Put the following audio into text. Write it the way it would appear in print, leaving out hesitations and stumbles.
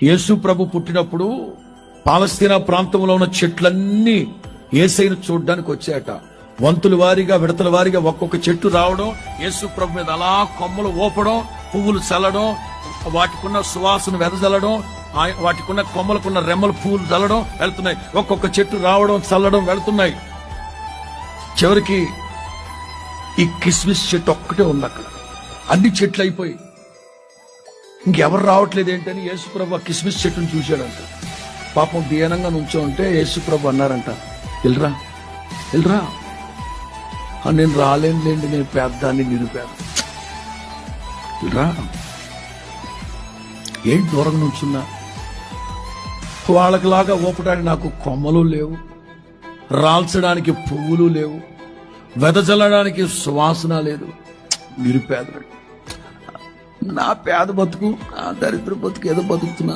యేసు ప్రభు పుట్టినప్పుడు పాలస్తీనా ప్రాంతంలో ఉన్న చెట్లన్నీ యేసయ్యను చూడ్డానికి వచ్చాయట. వంతుల వారీగా విడతల వారీగా ఒక్కొక్క చెట్టు రావడం, యేసు ప్రభు మీద అలా కొమ్మలు ఊపడం, పువ్వులు చల్లడం, వాటికున్న సువాసన వెదజల్లడం, వాటికున్న కొమ్మలకున్న రెమ్మల పువ్వులు చల్లడం వెళ్తున్నాయి. ఒక్కొక్క చెట్టు రావడం, చల్లడం వెళ్తున్నాయి. చివరికి ఈ కిస్మిస్ చెట్టు ఒక్కటే ఉంది అక్కడ. అన్ని చెట్లు అయిపోయి ఇంకెవరు రావట్లేదు ఏంటని యేసుప్రభు ఆ కిస్మిస్ చెట్టును చూశాడంట. పాపం దీనంగా నుంచో ఉంటే యేసుప్రభు అన్నారంట, వెళ్ళరా వెళ్ళరా. నేను రాలేనులేండి, నేను పేద్దాన్ని నిరుపేద, వెళ్ళరా. ఏంటి దూరం నుంచున్నా? వాళ్ళకిలాగా ఊపడానికి నాకు కొమ్మలు లేవు, రాల్చడానికి పువ్వులు లేవు, వెదజల్లడానికి సువాసన లేదు. నిరుపేదడు. నా పేద బతుకు, నా దరిద్ర బతుకు ఏదో బతుకుతున్నాను.